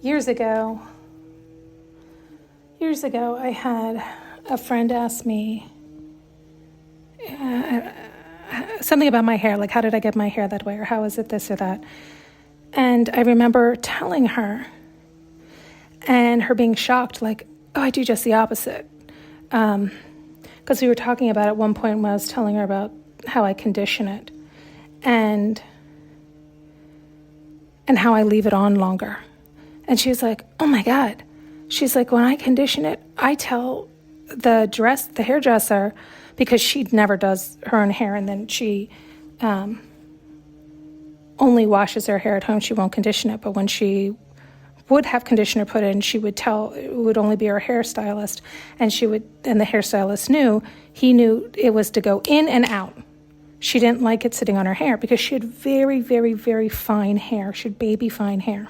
Years ago, I had a friend ask me something about my hair, like how did I get my hair that way, or how is it this or that? And I remember telling her, and her being shocked, like, oh, I do just the opposite. Because we were talking about at one point when I was telling her about how I condition it and how I leave it on longer. And she was like, oh my God. She's like, when I condition it, I tell the hairdresser, because she never does her own hair, and then she only washes her hair at home. She won't condition it. But when she would have conditioner put in, she would tell, it would only be her hairstylist, and the hairstylist knew it was to go in and out. She didn't like it sitting on her hair because she had very, very, very fine hair. She had baby fine hair.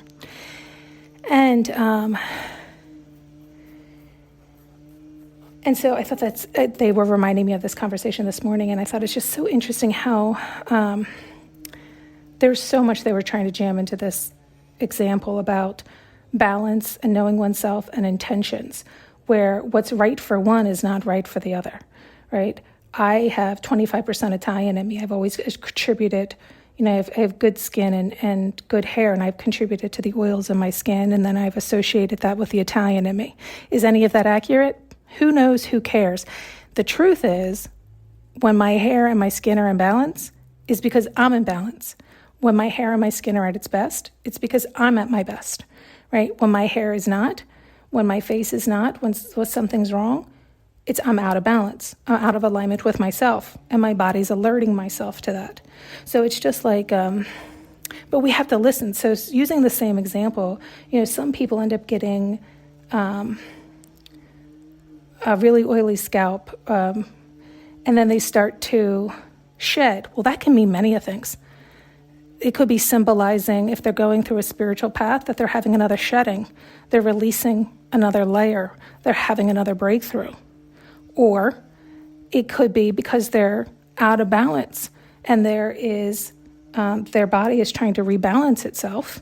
And so I thought they were reminding me of this conversation this morning, and I thought it's just so interesting how there's so much they were trying to jam into this example about balance and knowing oneself and intentions, where what's right for one is not right for the other, right? I have 25% Italian in me. I've always contributed, I have good skin and good hair, and I've contributed to the oils in my skin, and then I've associated that with the Italian in me. Is any of that accurate? Who knows? Who cares? The truth is, when my hair and my skin are in balance, is because I'm in balance. When my hair and my skin are at its best, it's because I'm at my best, right? When my hair is not, when my face is not, when something's wrong, I'm out of balance. I'm out of alignment with myself, and my body's alerting myself to that. So it's just like, but we have to listen. So using the same example, some people end up getting a really oily scalp, and then they start to shed. Well, that can mean many things. It could be symbolizing, if they're going through a spiritual path, that they're having another shedding. They're releasing another layer. They're having another breakthrough. Or it could be because they're out of balance, and their body is trying to rebalance itself,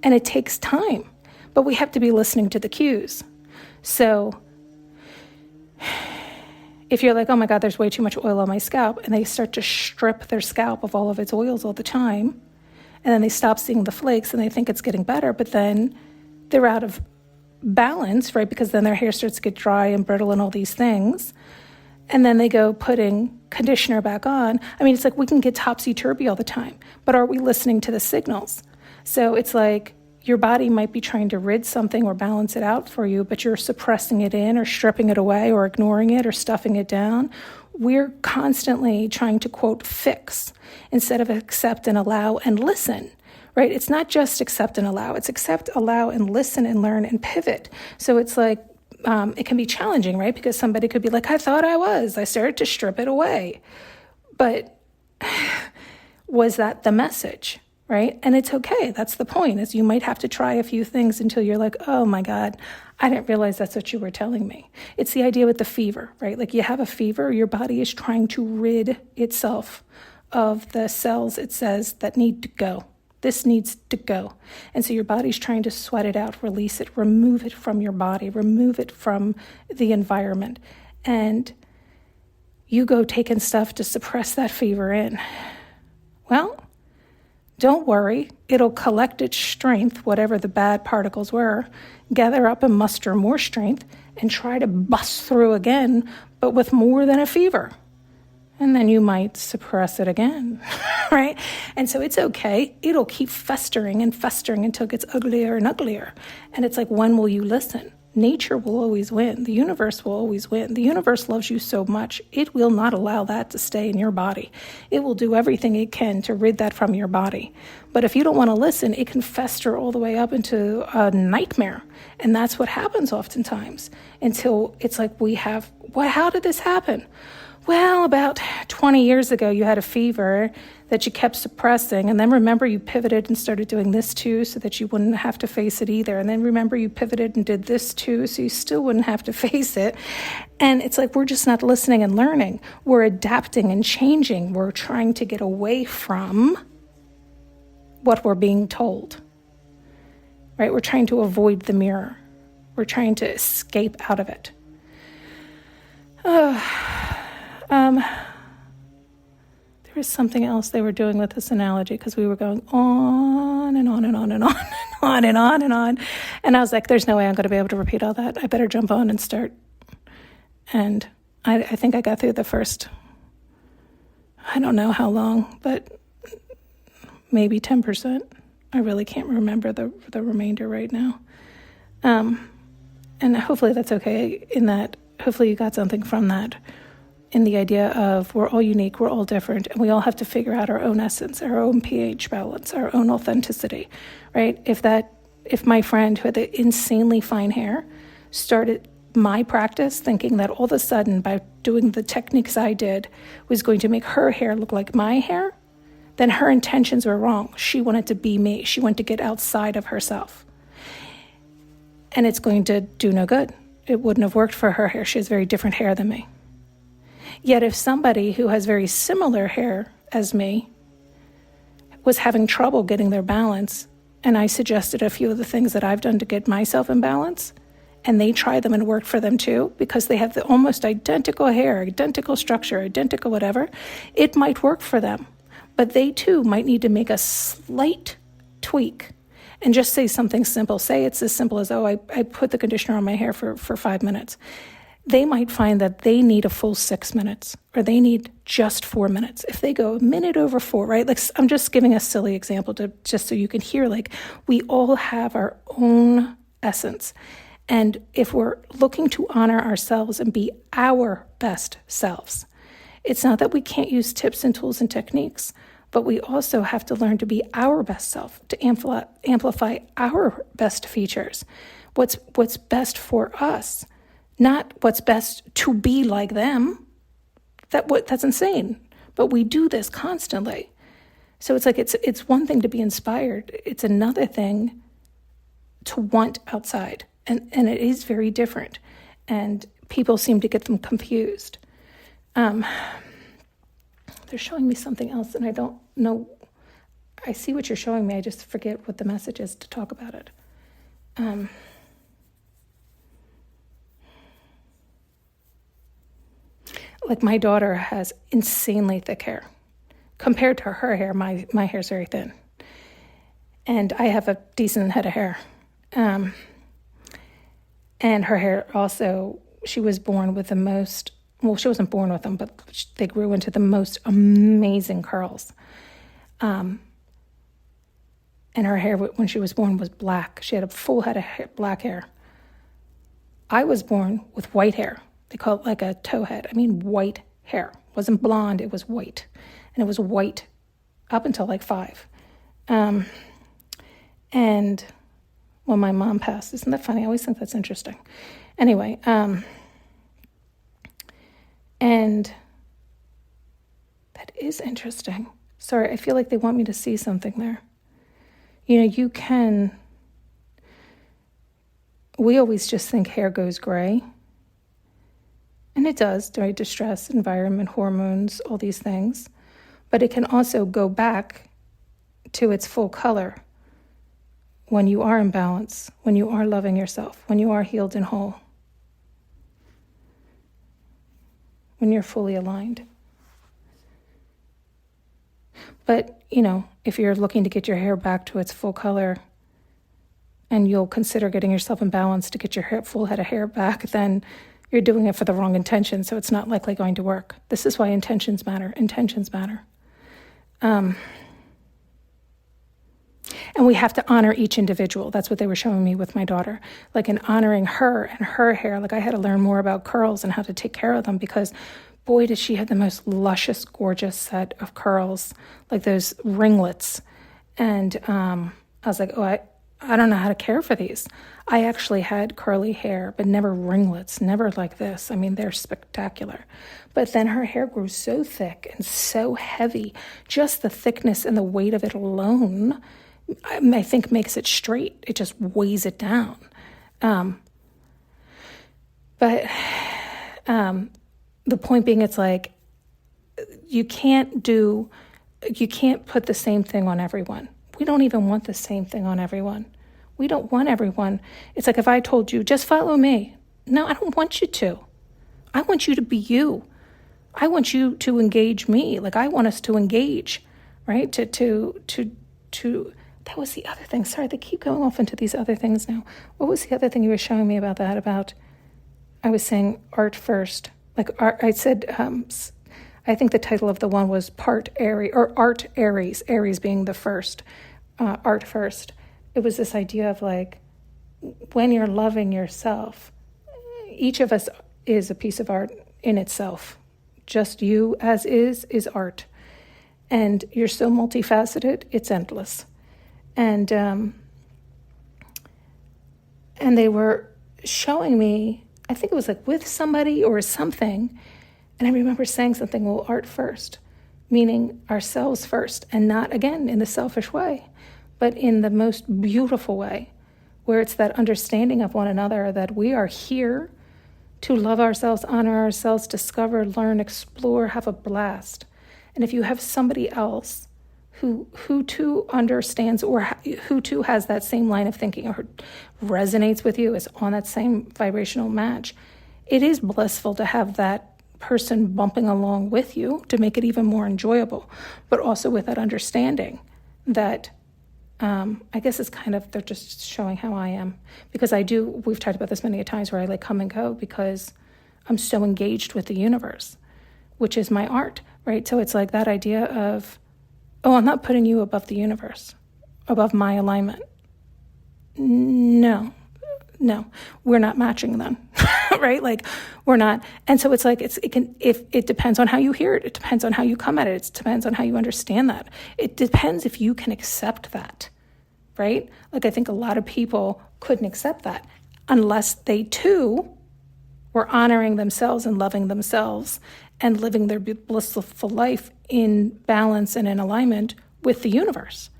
and it takes time. But we have to be listening to the cues. So if you're like, oh my God, there's way too much oil on my scalp, and they start to strip their scalp of all of its oils all the time, and then they stop seeing the flakes and they think it's getting better, but then they're out of balance, right? Because then their hair starts to get dry and brittle and all these things. And then they go putting conditioner back on. I mean, it's like we can get topsy-turvy all the time, but are we listening to the signals? So it's like your body might be trying to rid something or balance it out for you, but you're suppressing it in or stripping it away or ignoring it or stuffing it down. We're constantly trying to, quote, fix instead of accept and allow and listen. Right? It's not just accept and allow. It's accept, allow, and listen and learn and pivot. So it's like, it can be challenging, right? Because somebody could be like, I thought I was. I started to strip it away. But was that the message, right? And it's okay. That's the point, is you might have to try a few things until you're like, oh my God, I didn't realize that's what you were telling me. It's the idea with the fever, right? Like you have a fever, your body is trying to rid itself of the cells, it says, that need to go. This needs to go. And so your body's trying to sweat it out, release it, remove it from your body, remove it from the environment. And you go taking stuff to suppress that fever in. Well, don't worry. It'll collect its strength, whatever the bad particles were, gather up and muster more strength, and try to bust through again, but with more than a fever. And then you might suppress it again, right? And so it's okay. It'll keep festering and festering until it gets uglier and uglier. And it's like, when will you listen? Nature will always win. The universe will always win. The universe loves you so much, it will not allow that to stay in your body. It will do everything it can to rid that from your body. But if you don't want to listen, it can fester all the way up into a nightmare. And that's what happens oftentimes, until it's like how did this happen? Well, about 20 years ago, you had a fever that you kept suppressing. And then remember, you pivoted and started doing this too, so that you wouldn't have to face it either. And then remember, you pivoted and did this too, so you still wouldn't have to face it. And it's like, we're just not listening and learning. We're adapting and changing. We're trying to get away from what we're being told. right? We're trying to avoid the mirror. We're trying to escape out of it. There was something else they were doing with this analogy, because we were going on and on and on and on and on and on and on. And I was like, there's no way I'm going to be able to repeat all that. I better jump on and start. And I think I got through the first, I don't know how long, but maybe 10%. I really can't remember the remainder right now. And hopefully that's okay, in that hopefully you got something from that, in the idea of we're all unique, we're all different, and we all have to figure out our own essence, our own pH balance, our own authenticity, right? If my friend who had the insanely fine hair started my practice thinking that all of a sudden by doing the techniques I did was going to make her hair look like my hair, then her intentions were wrong. She wanted to be me. She wanted to get outside of herself. And it's going to do no good. It wouldn't have worked for her hair. She has very different hair than me. Yet if somebody who has very similar hair as me was having trouble getting their balance, and I suggested a few of the things that I've done to get myself in balance, and they tried them and it worked for them too, because they have the almost identical hair, identical structure, identical whatever, it might work for them. But they too might need to make a slight tweak and just say something simple. Say it's as simple as, I put the conditioner on my hair for 5 minutes. They might find that they need a full 6 minutes, or they need just 4 minutes. If they go a minute over 4, right? Like, I'm just giving a silly example just so you can hear, like, we all have our own essence. And if we're looking to honor ourselves and be our best selves, it's not that we can't use tips and tools and techniques, but we also have to learn to be our best self, to amplify our best features, what's best for us, not what's best to be like them. That's insane. But we do this constantly. So it's like it's one thing to be inspired. It's another thing to want outside. And it is very different. And people seem to get them confused. They're showing me something else, and I don't know. I see what you're showing me. I just forget what the message is to talk about it. Like, my daughter has insanely thick hair. Compared to her hair, my hair's very thin. And I have a decent head of hair. And her hair also, she was born with the most, well, she wasn't born with them, but they grew into the most amazing curls. And her hair, when she was born, was black. She had a full head of black hair. I was born with white hair. They call it like a towhead. I mean, white hair. It wasn't blonde, it was white. And it was white up until like 5. And when my mom passed, isn't that funny? I always think that's interesting. Anyway, and that is interesting. Sorry, I feel like they want me to see something there. You know, we always just think hair goes gray. And it does, right? Distress, environment, hormones, all these things. But it can also go back to its full color when you are in balance, when you are loving yourself, when you are healed and whole, when you're fully aligned. But, you know, if you're looking to get your hair back to its full color, and you'll consider getting yourself in balance to get your full head of hair back, then you're doing it for the wrong intention, so it's not likely going to work. This is why intentions matter. Intentions matter. And we have to honor each individual. That's what they were showing me with my daughter. Like, in honoring her and her hair, like, I had to learn more about curls and how to take care of them, because boy, did she have the most luscious, gorgeous set of curls, like those ringlets. And I was like, I don't know how to care for these. I actually had curly hair, but never ringlets, never like this. I mean, they're spectacular. But then her hair grew so thick and so heavy. Just the thickness and the weight of it alone, I think, makes it straight. It just weighs it down. But the point being, it's like, you can't put the same thing on everyone. We don't even want the same thing on everyone. We don't want everyone. It's like if I told you, just follow me. No, I don't want you to. I want you to be you. I want you to engage me. Like I want us to engage, right? That was the other thing. Sorry, they keep going off into these other things now. What was the other thing you were showing me about that? I was saying art first. Like art, I said, I think the title of the one was Part Aries, or Art Aries, Aries being the first, art first. It was this idea of like, when you're loving yourself, each of us is a piece of art in itself. Just you as is art. And you're so multifaceted, it's endless. And they were showing me, I think it was like with somebody or something, and I remember saying something, well, art first, meaning ourselves first, and not, again, in the selfish way, but in the most beautiful way, where it's that understanding of one another that we are here to love ourselves, honor ourselves, discover, learn, explore, have a blast. And if you have somebody else who too understands or who too has that same line of thinking or resonates with you, is on that same vibrational match, it is blissful to have that person bumping along with you to make it even more enjoyable, but also with that understanding that I guess it's kind of, they're just showing how I am, because we've talked about this many times where I like come and go because I'm so engaged with the universe, which is my art, right? So it's like that idea of, oh, I'm not putting you above the universe, above my alignment. No, we're not matching then, right? Like we're not. And so it's like, it depends on how you hear it. It depends on how you come at it. It depends on how you understand that. It depends if you can accept that, right? Like I think a lot of people couldn't accept that unless they too were honoring themselves and loving themselves and living their blissful life in balance and in alignment with the universe.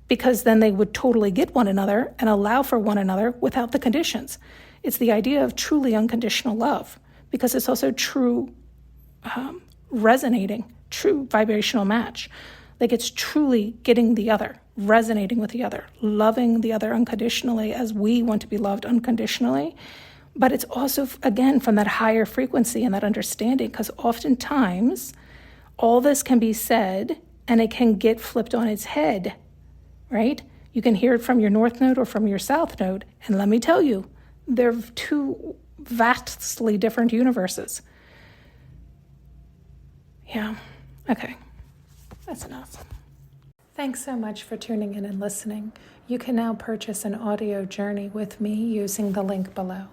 Because then they would totally get one another and allow for one another without the conditions. It's the idea of truly unconditional love, because it's also true resonating, true vibrational match. Like it's truly getting the other, resonating with the other, loving the other unconditionally as we want to be loved unconditionally. But it's also, again, from that higher frequency and that understanding, because oftentimes all this can be said and it can get flipped on its head, right? You can hear it from your north node or from your south node. And let me tell you, they're two vastly different universes. Yeah. Okay. That's enough. Thanks so much for tuning in and listening. You can now purchase an audio journey with me using the link below.